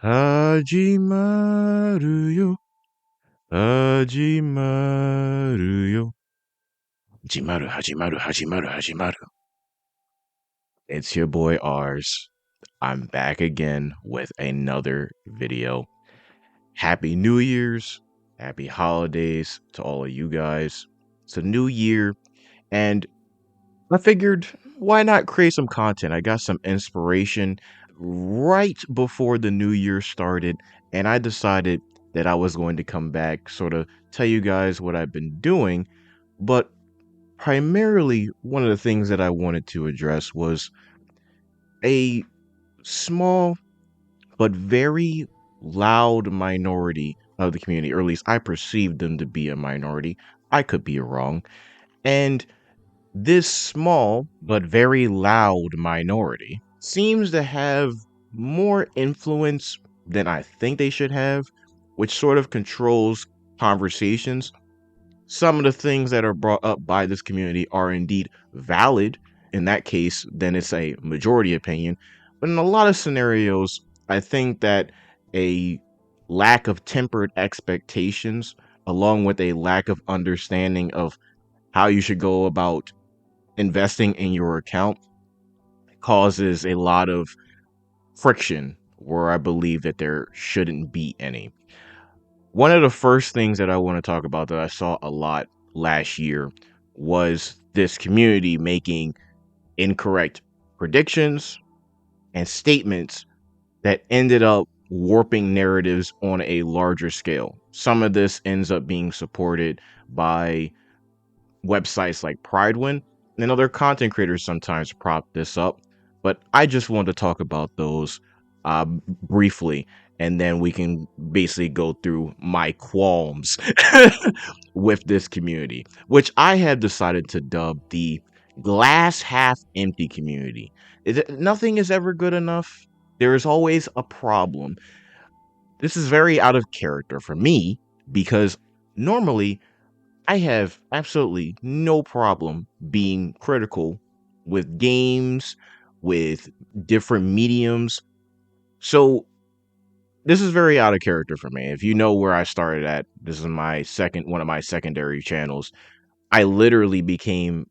始まるよ。始まるよ。始まる。It's your boy Rs. I'm back again with another video. Happy New Year's. Happy holidays to all of you guys. It's a new year, and I figured why not create some content? I got some inspiration right before the new year started, and I decided that I was going to come back, sort of tell you guys what I've been doing. But primarily, one of the things that I wanted to address was a small but very loud minority of the community, or at least I perceived them to be a minority. I could be wrong. And this small but very loud minority seems to have more influence than I think they should have, which sort of controls conversations. Some of the things that are brought up by this community are indeed valid. In that case, then it's a majority opinion. But in a lot of scenarios, I think that a lack of tempered expectations, along with a lack of understanding of how you should go about investing in your account, causes a lot of friction where I believe that there shouldn't be any. One of the first things that I want to talk about that I saw a lot last year was this community making incorrect predictions and statements that ended up warping narratives on a larger scale. Some of this ends up being supported by websites like Pridewin, and other content creators sometimes prop this up, but I just want to talk about those briefly, and then we can basically go through my qualms with this community, which I have decided to dub the glass half empty community. Nothing is ever good enough. There is always a problem. This is very out of character for me because normally I have absolutely no problem being critical with games, with different mediums. So this is very out of character for me. If you know where I started at, this is one of my secondary channels. I literally became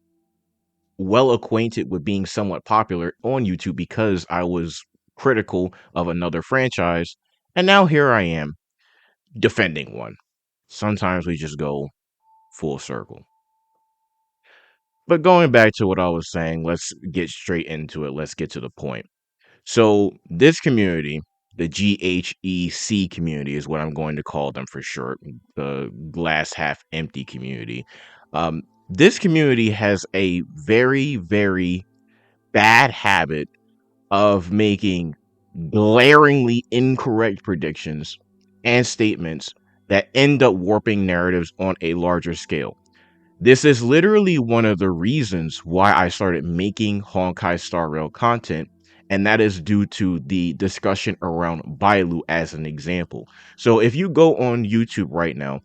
well acquainted with being somewhat popular on YouTube because I was critical of another franchise. And now here I am defending one. Sometimes we just go full circle. But going back to what I was saying, let's get straight into it. Let's get to the point. So, this community, the GHEC community, is what I'm going to call them for short, the glass half empty community. This community has a very, very bad habit of making glaringly incorrect predictions and statements that end up warping narratives on a larger scale. This is literally one of the reasons why I started making Honkai Star Rail content, and that is due to the discussion around Bailu as an example. So if you go on YouTube right now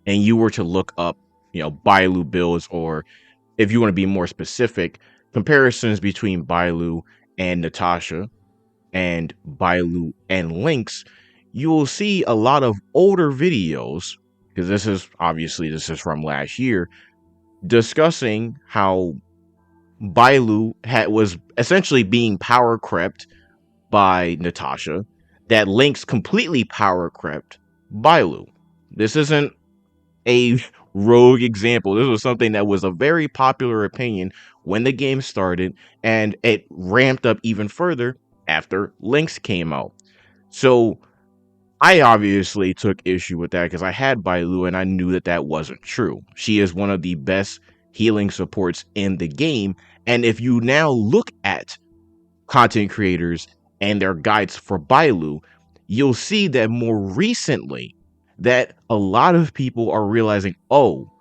and you were to look up, Bailu builds, or if you want to be more specific, comparisons between Bailu and Natasha and Bailu and Lynx, you will see a lot of older videos, because this is from last year, discussing how Bailu was essentially being power crept by Natasha, that Lynx completely power crept Bailu. This isn't a rogue example. This was something that was a very popular opinion when the game started, and it ramped up even further after Lynx came out. So I obviously took issue with that because I had Bailu and I knew that that wasn't true. She is one of the best healing supports in the game. And if you now look at content creators and their guides for Bailu, you'll see that more recently that a lot of people are realizing, oh,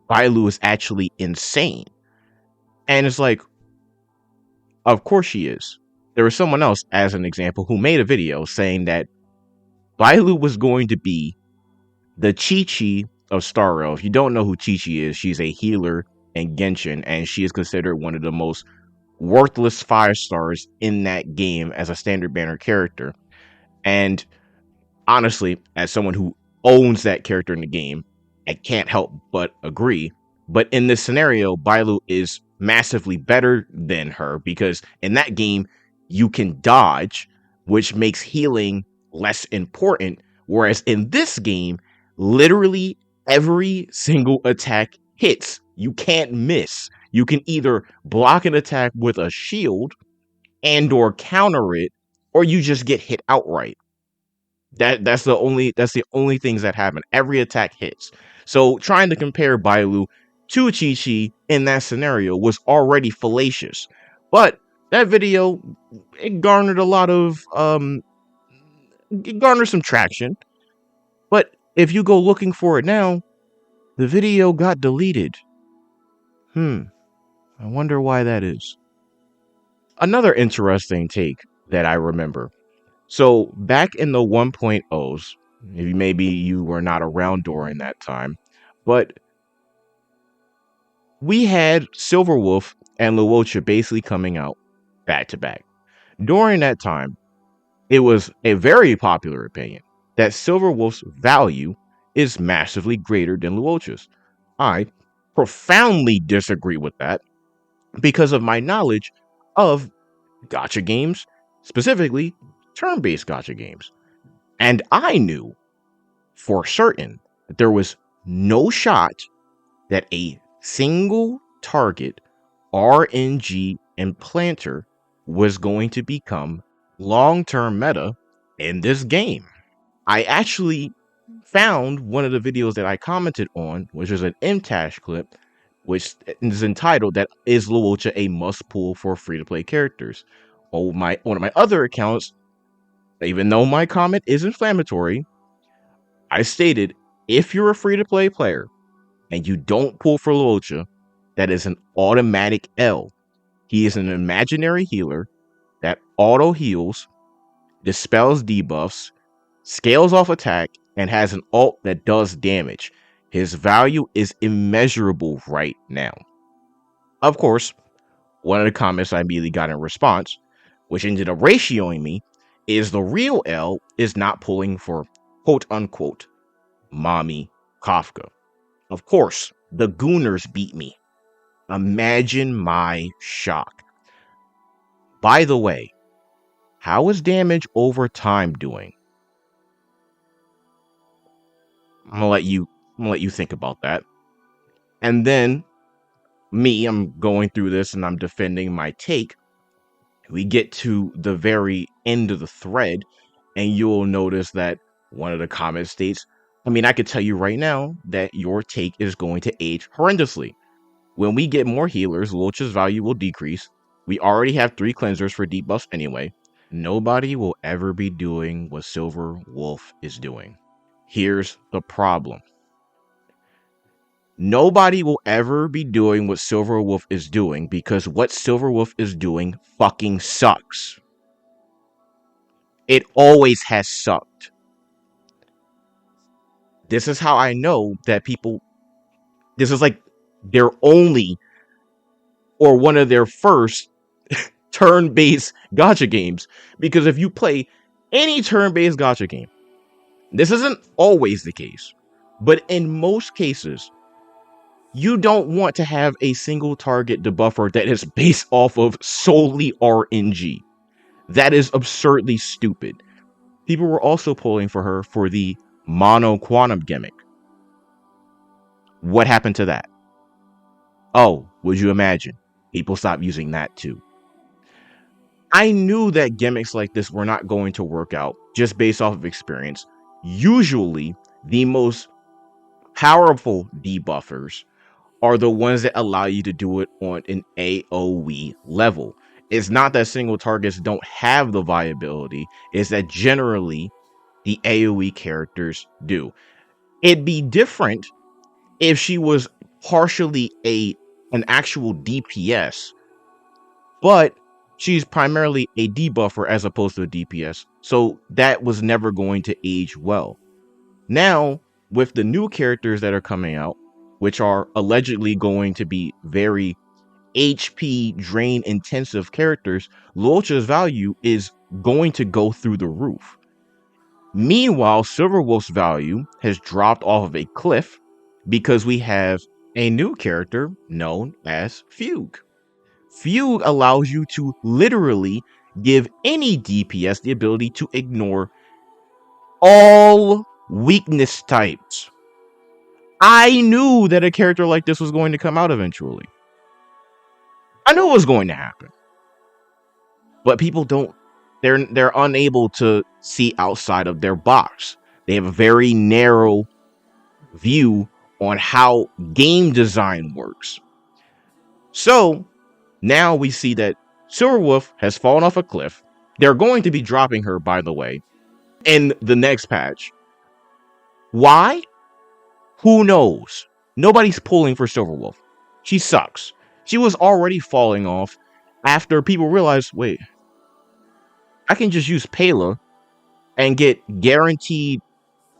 Bailu is actually insane. And it's like, of course she is. There was someone else, as an example, who made a video saying that Bailu was going to be the Chi-Chi of Star Rail. If you don't know who Chi-Chi is, she's a healer in Genshin, and she is considered one of the most worthless 5 stars in that game as a standard banner character. And honestly, as someone who owns that character in the game, I can't help but agree. But in this scenario, Bailu is massively better than her because in that game, you can dodge, which makes healing less important. Whereas in this game, literally every single attack hits. You can't miss. You can either block an attack with a shield and or counter it, or you just get hit outright. That's the only things that happen. Every attack hits. So trying to compare Bailu to Chi Chi in that scenario was already fallacious. But that video, it garnered a lot of it garnered some traction. But if you go looking for it now, the video got deleted. I wonder why that is. Another interesting take that I remember. So back in the 1.0s, maybe you were not around during that time, but we had Silverwolf and Luocha basically coming out back to back. During that time, it was a very popular opinion that Silverwolf's value is massively greater than Luocha's. I profoundly disagree with that because of my knowledge of gacha games, specifically turn-based gacha games. And I knew for certain that there was no shot that a single target RNG implanter was going to become long-term meta in this game. I actually found one of the videos that I commented on, which is an MTash clip, which is entitled "That Is Luocha a Must Pull for Free-to-Play Characters?" On one of my other accounts, even though my comment is inflammatory, I stated, if you're a free-to-play player and you don't pull for Luocha, that is an automatic L. He is an imaginary healer that auto heals, dispels debuffs, scales off attack, and has an ult that does damage. His value is immeasurable right now. Of course, one of the comments I immediately got in response, which ended up ratioing me, is the real L is not pulling for quote unquote Mommy Kafka. Of course, the Gooners beat me. Imagine my shock. By the way, how is damage over time doing? I'm gonna let you think about that. And then I'm going through this and I'm defending my take. We get to the very end of the thread, and you'll notice that one of the comments states, I could tell you right now that your take is going to age horrendously. When we get more healers, Luocha's value will decrease. We already have 3 cleansers for debuffs anyway. Nobody will ever be doing what Silver Wolf is doing. Here's the problem. Nobody will ever be doing what Silver Wolf is doing because what Silver Wolf is doing fucking sucks. It always has sucked. This is how I know that this is like their only or one of their first turn-based gacha games. Because if you play any turn-based gacha game, this isn't always the case, but in most cases, you don't want to have a single target debuffer that is based off of solely RNG. That is absurdly stupid. People were also pulling for her for the mono quantum gimmick. What happened to that? Oh, would you imagine? People stopped using that too. I knew that gimmicks like this were not going to work out just based off of experience. Usually, the most powerful debuffers are the ones that allow you to do it on an AoE level. It's not that single targets don't have the viability, it's that generally the AoE characters do. It'd be different if she was partially an actual DPS, but she's primarily a debuffer as opposed to a DPS. So that was never going to age well. Now, with the new characters that are coming out, which are allegedly going to be very HP drain intensive characters, Luocha's value is going to go through the roof. Meanwhile, Silverwolf's value has dropped off of a cliff because we have a new character known as Fugue. Fugue allows you to literally give any DPS the ability to ignore all weakness types. I knew that a character like this was going to come out eventually. I knew it was going to happen. But people don't, they're unable to see outside of their box. They have a very narrow view on how game design works. So now we see that Silverwolf has fallen off a cliff. They're going to be dropping her, by the way, in the next patch. Why? Who knows? Nobody's pulling for Silverwolf. She sucks. She was already falling off after people realized, wait, I can just use Pela and get guaranteed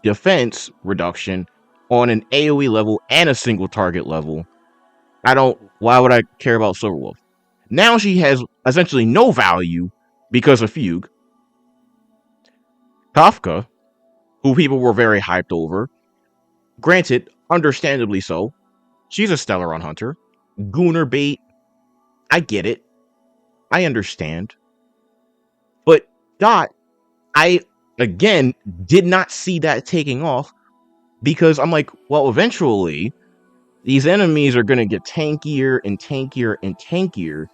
defense reduction on an AoE level and a single target level. Why would I care about Silverwolf? Now she has essentially no value because of Fugue. Kafka, who people were very hyped over, granted, understandably so, she's a Stellaron hunter. Gooner bait, I get it. I understand. But Dot, I, again, did not see that taking off because I'm like, well, eventually, these enemies are going to get tankier and tankier and tankier.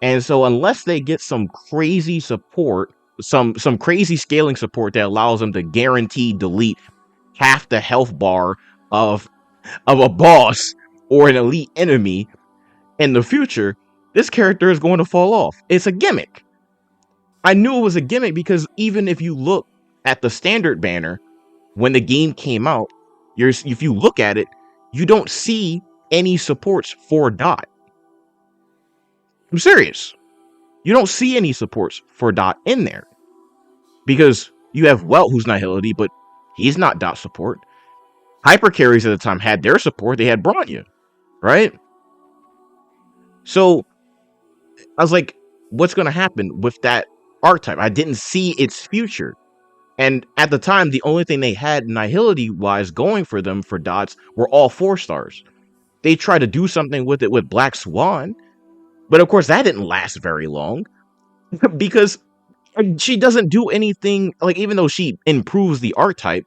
And so unless they get some crazy support, some crazy scaling support that allows them to guarantee delete half the health bar of a boss or an elite enemy in the future, this character is going to fall off. It's a gimmick. I knew it was a gimmick because even if you look at the standard banner when the game came out, if you look at it, you don't see any supports for Dot. I'm serious. You don't see any supports for Dot in there. Because you have Welt, who's Nihility, but he's not Dot support. Hyper carries at the time had their support. They had Bronya, right? So I was like, what's going to happen with that archetype? I didn't see its future. And at the time, the only thing they had Nihility-wise going for them for Dots were all 4-stars. They tried to do something with it with Black Swan, but of course that didn't last very long because she doesn't do anything, like, even though she improves the archetype,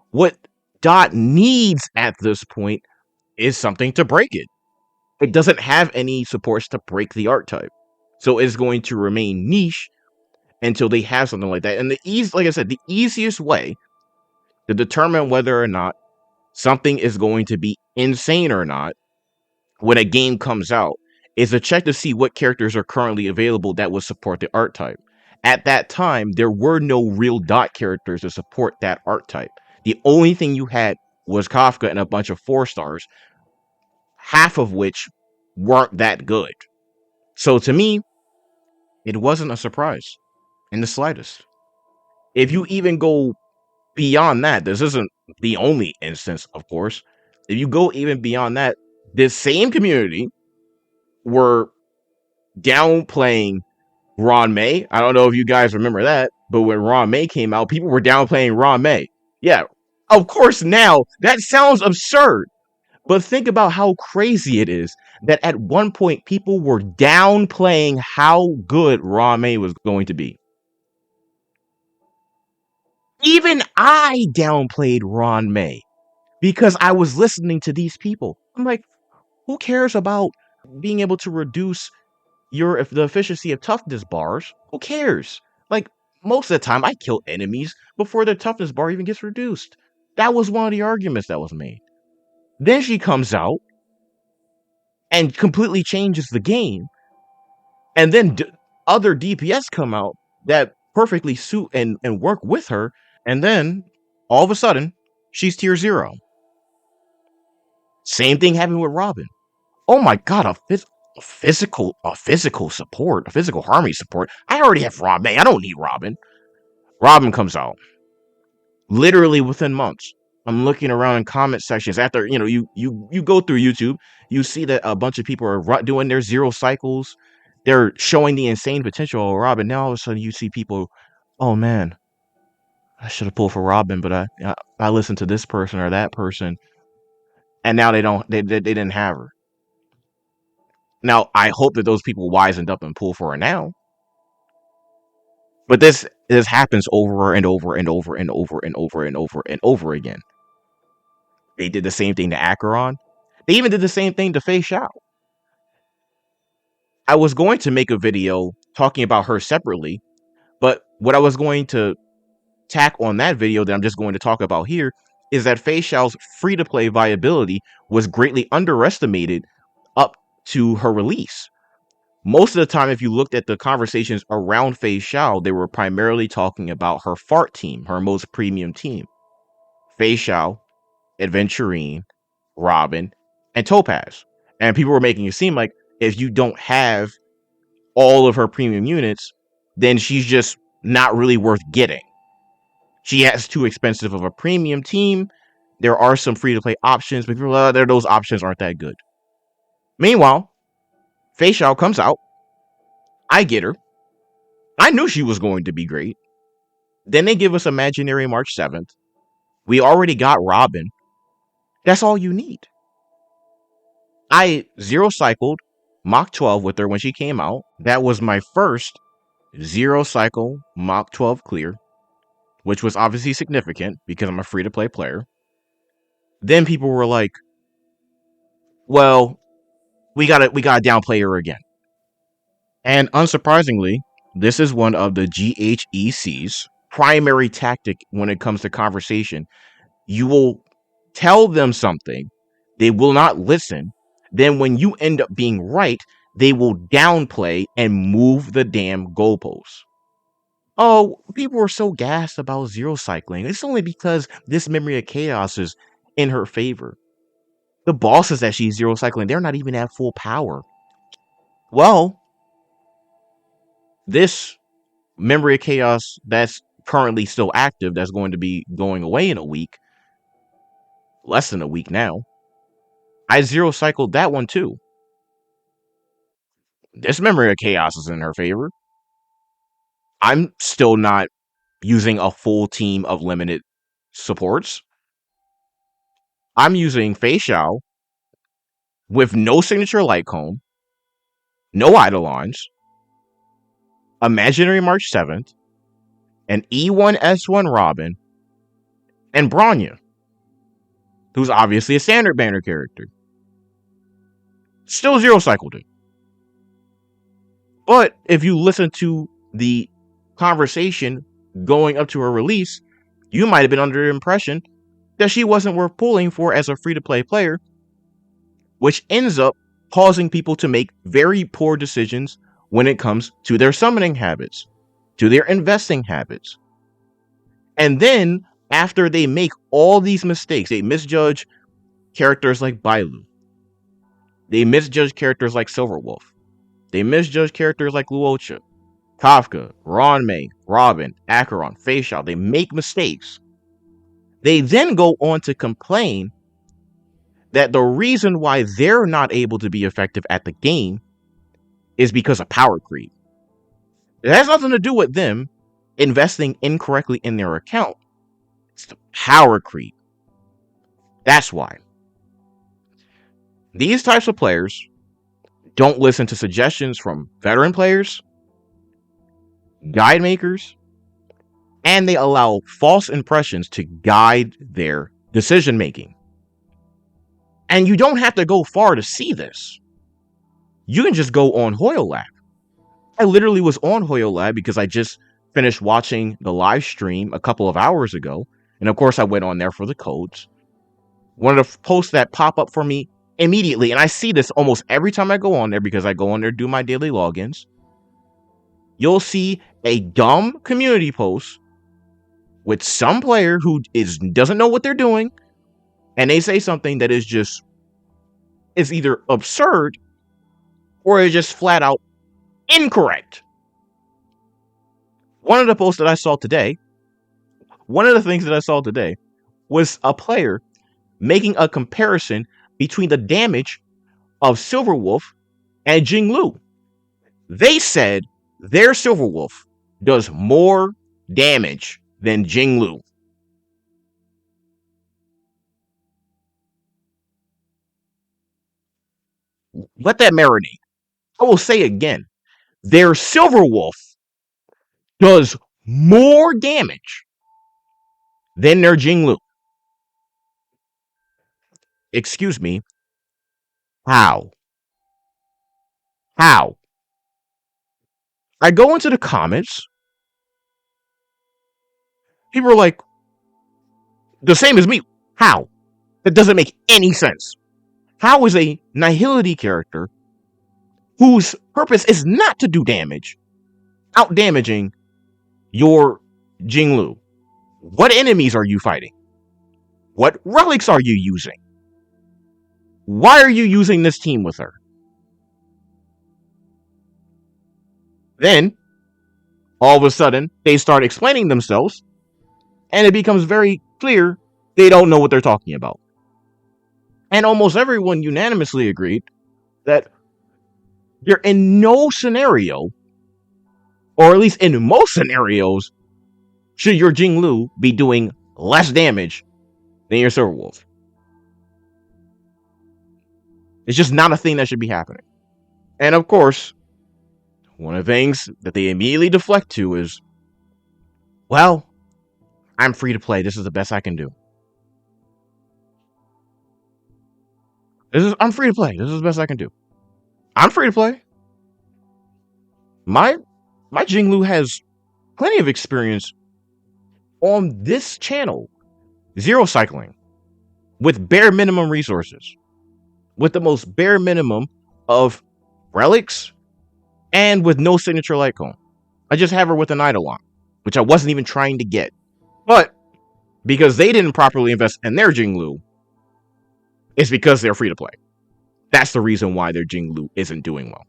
what Dot needs at this point is something to break it. It doesn't have any supports to break the archetype. So it's going to remain niche until they have something like that. And like I said, the easiest way to determine whether or not something is going to be insane or not when a game comes out is to check to see what characters are currently available that would support the archetype. At that time, there were no real Dot characters to support that archetype. The only thing you had was Kafka and a bunch of 4-stars, half of which weren't that good. So to me, it wasn't a surprise in the slightest. If you even go beyond that, this isn't the only instance, of course. If you go even beyond that, this same community were downplaying Ron May. I don't know if you guys remember that, but when Ron May came out, people were downplaying Ron May. Yeah, of course now, that sounds absurd. But think about how crazy it is that at one point people were downplaying how good Ron May was going to be. Even I downplayed Ron May because I was listening to these people. I'm like, who cares about being able to reduce the efficiency of toughness bars? Who cares? Like, most of the time I kill enemies before their toughness bar even gets reduced. That was one of the arguments that was made. Then she comes out and completely changes the game. And then other DPS come out that perfectly suit and work with her. And then all of a sudden, she's tier 0. Same thing happened with Robin. Oh my god, a physical support, a physical harmony support. I already have Robin. I don't need Robin. Robin comes out literally within months. I'm looking around in comment sections after, you go through YouTube, you see that a bunch of people are doing their 0 cycles. They're showing the insane potential of Robin. Now all of a sudden you see people, oh man, I should have pulled for Robin, but I listened to this person or that person, and now they didn't have her. Now I hope that those people wisened up and pull for her now. But this happens over and over and over and over and over and over and over again. They did the same thing to Acheron. They even did the same thing to Fei Xiao. I was going to make a video talking about her separately, but what I was going to tack on that video that I'm just going to talk about here is that Fei Xiao's free-to-play viability was greatly underestimated up to her release. Most of the time, if you looked at the conversations around Fei Xiao, they were primarily talking about her fart team, her most premium team. Fei Xiao, Adventurine, Robin, and Topaz. And people were making it seem like if you don't have all of her premium units, then she's just not really worth getting. She has too expensive of a premium team. There are some free-to-play options, but those options aren't that good. Meanwhile, Fei Xiao comes out. I get her. I knew she was going to be great. Then they give us Imaginary March 7th. We already got Robin. That's all you need. I zero cycled Mach 12 with her when she came out. That was my first zero cycle Mach 12 clear, which was obviously significant because I'm a free-to-play player. Then people were like, well, we gotta downplay her again. And unsurprisingly, this is one of the GHEC's primary tactic when it comes to conversation. You will tell them something, they will not listen. Then when you end up being right, they will downplay and move the damn goalposts. Oh, people were so gassed about zero cycling. It's only because this memory of chaos is in her favor. The bosses that she's zero cycling, they're not even at full power. Well, this memory of chaos that's currently still active, that's going to be going away in a week, less than a week now, I zero cycled that one too. This memory of chaos is in her favor. I'm still not using a full team of limited supports. I'm using Fei Xiao with no signature light cone, no Eidolons, Imaginary March 7th, an E1S1 Robin, and Bronya, who's obviously a standard banner character. Still zero cycled it. But if you listen to the conversation going up to her release, you might have been under the impression that she wasn't worth pulling for as a free-to-play player, which ends up causing people to make very poor decisions when it comes to their summoning habits, to their investing habits. And then, after they make all these mistakes, they misjudge characters like Bailu. They misjudge characters like Silverwolf. They misjudge characters like Luocha, Kafka, Ranmei, Robin, Acheron, Fei Xiao. They make mistakes. They then go on to complain that the reason why they're not able to be effective at the game is because of power creep. It has nothing to do with them investing incorrectly in their account. It's the power creep. That's why. These types of players don't listen to suggestions from veteran players, guide makers, and they allow false impressions to guide their decision making. And you don't have to go far to see this. You can just go on HoYoLab. I literally was on HoYoLab because I just finished watching the live stream a couple of hours ago. And of course, I went on there for the codes. One of the posts that pop up for me immediately, and I see this almost every time I go on there because I go on there to do my daily logins. You'll see a dumb community post with some player who doesn't know what they're doing, and they say something that is either absurd or is just flat out incorrect. One of the things that I saw today was a player making a comparison between the damage of Silverwolf and Jinglu. They said their Silverwolf does more damage than Jinglu. Let that marinate. I will say again, their Silver Wolf does more damage than their Jinglu. Excuse me, how? How? I go into the comments, people are like, the same as me. How? That doesn't make any sense. How is a Nihility character whose purpose is not to do damage out damaging your Jinglu? What enemies are you fighting? What relics are you using? Why are you using this team with her? Then, all of a sudden, they start explaining themselves, and it becomes very clear they don't know what they're talking about. And almost everyone unanimously agreed that you're in no scenario, or at least in most scenarios, should your Jinglu be doing less damage than your Silver Wolf. It's just not a thing that should be happening. And of course, one of the things that they immediately deflect to is, well, I'm free to play. This is the best I can do. I'm free to play. This is the best I can do. I'm free to play. My Jinglu has plenty of experience on this channel, zero cycling, with bare minimum resources, with the most bare minimum of relics, and with no signature light cone. I just have her with an Eidolon, which I wasn't even trying to get. But because they didn't properly invest in their Jinglu, it's because they're free to play. That's the reason why their Jinglu isn't doing well.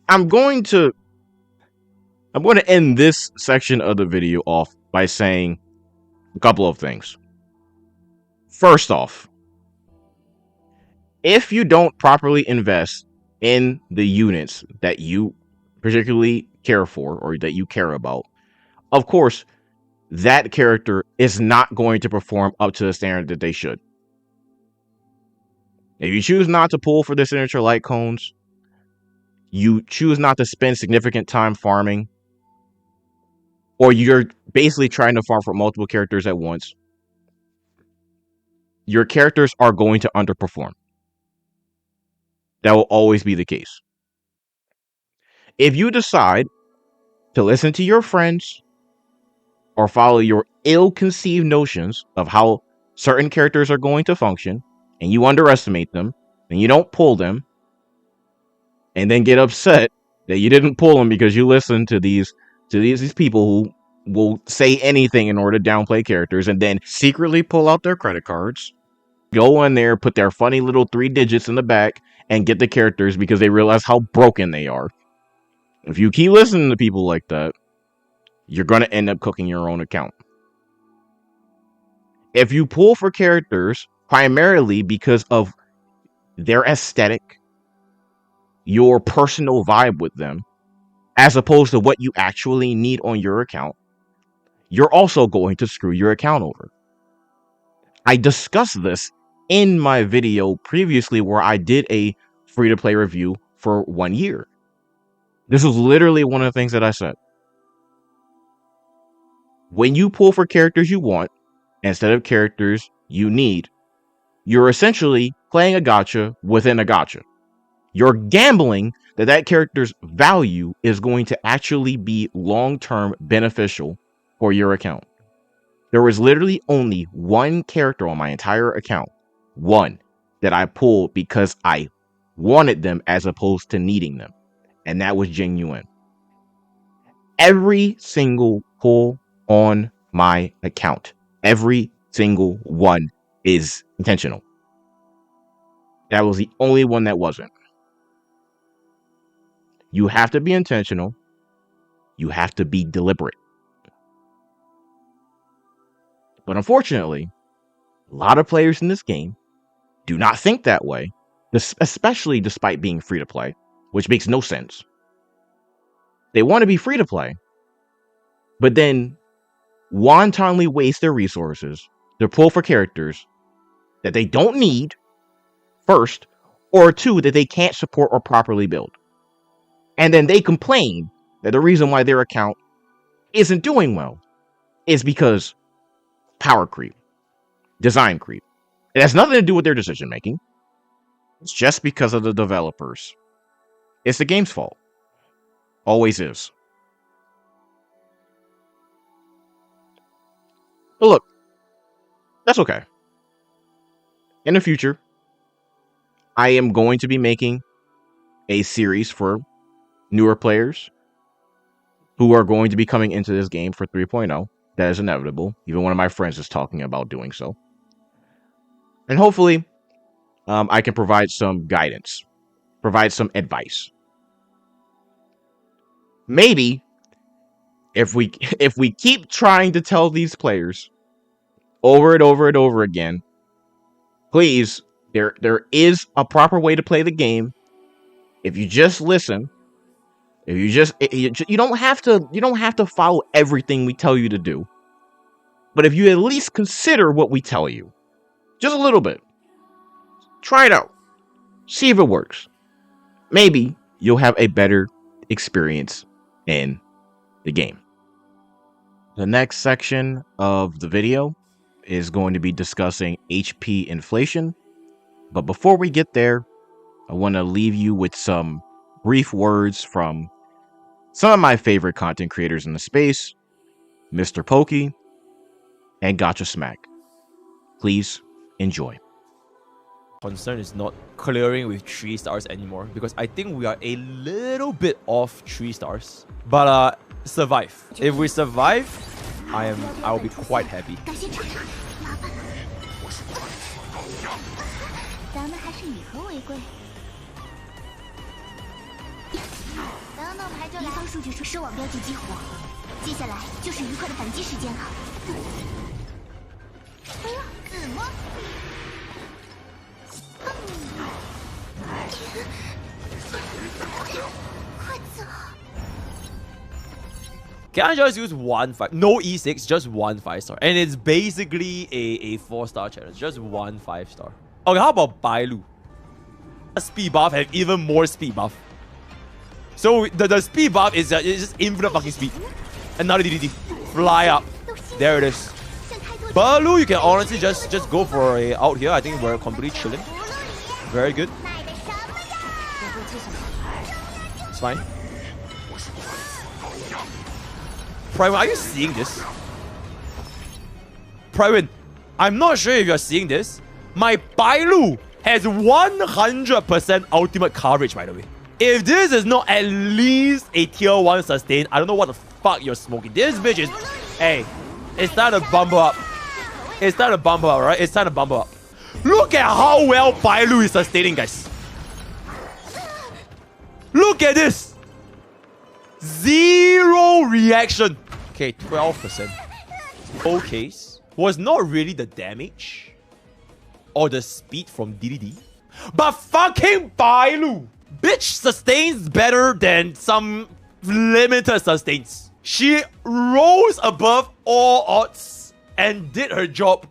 I'm going to end this section of the video off by saying a couple of things. First off, if you don't properly invest in the units that you particularly care for or that you care about, of course, that character is not going to perform up to the standard that they should. If you choose not to pull for the signature light cones, you choose not to spend significant time farming, or you're basically trying to farm for multiple characters at once, your characters are going to underperform. That will always be the case. If you decide to listen to your friends or follow your ill-conceived notions of how certain characters are going to function, and you underestimate them, and you don't pull them, and then get upset that you didn't pull them because you listened to these people who will say anything in order to downplay characters, and then secretly pull out their credit cards, go in there, put their funny little 3 digits in the back, and get the characters because they realize how broken they are. If you keep listening to people like that, you're going to end up cooking your own account. If you pull for characters primarily because of their aesthetic, your personal vibe with them, as opposed to what you actually need on your account, you're also going to screw your account over. I discussed this in my video previously where I did a free-to-play review for 1 year. This was literally one of the things that I said. When you pull for characters you want instead of characters you need, you're essentially playing a gacha within a gacha. You're gambling that that character's value is going to actually be long-term beneficial for your account. There was literally only one character on my entire account, one, that I pulled because I wanted them as opposed to needing them, and that was Jing Yuan. Every single pull on my account, every single one is intentional. That was the only one that wasn't. You have to be intentional. You have to be deliberate. But unfortunately, a lot of players in this game do not think that way, especially despite being free to play, which makes no sense. They want to be free to play, but then wantonly waste their resources to pull for characters that they don't need, first, or two, that they can't support or properly build. And then they complain that the reason why their account isn't doing well is because power creep, design creep. It has nothing to do with their decision making. It's just because of the developers. It's the game's fault. Always is. But look, that's okay. In the future, I am going to be making a series for newer players who are going to be coming into this game for 3.0. That is inevitable. Even one of my friends is talking about doing so. And hopefully, I can provide some guidance, provide some advice. Maybe if we keep trying to tell these players over and over and over again, please, there is a proper way to play the game. If you just listen, if you just you don't have to follow everything we tell you to do. But if you at least consider what we tell you, just a little bit, try it out, see if it works. Maybe you'll have a better experience in the game. The next section of the video is going to be discussing HP inflation. But before we get there, I want to leave you with some brief words from some of my favorite content creators in the space, Mr. Pokey and Gotcha Smack. Please enjoy. Concern is not clearing with 3 stars anymore, because I think we are a little bit off 3 stars. But survive. If we survive, I'll be quite happy. Can I just use no E6, just 1 5-star, and it's basically a 4-star challenge, just 1 5-star. Okay, how about Bailu? A speed buff have even more speed buff. So the speed buff is just infinite fucking speed. Another DDD, fly up. There it is. Bailu, you can honestly just go for a out here. I think we're completely chilling. Very good. It's fine. Prywin, are you seeing this? Prywin, I'm not sure if you're seeing this. My Bailu has 100% ultimate coverage, by the way. If this is not at least a tier 1 sustain, I don't know what the fuck you're smoking. This bitch is... Hey, it's time to bump her up. It's time to bump her up, right? It's time to bump her up. Look at how well Bailu is sustaining, guys. Look at this. 0 reaction. Okay, 12%. Okay. Was not really the damage or the speed from DDD, but fucking Bailu. Bitch sustains better than some limited sustains. She rose above all odds and did her job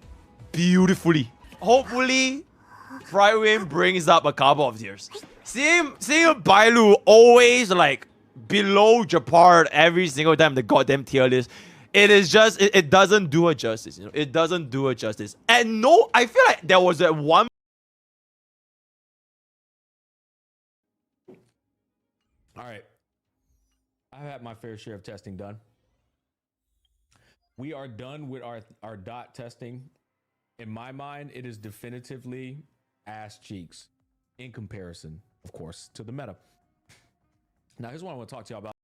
beautifully. Hopefully, Prywin brings up a couple of tiers. Seeing Bailu always like below Japard every single time the goddamn tier list, it is just it doesn't do her justice. You know, it doesn't do her justice. And no, I feel like there was that one. All right, I've had my fair share of testing done. We are done with our dot testing. In my mind, it is definitively ass cheeks in comparison, of course, to the meta. Now, here's what I want to talk to y'all about.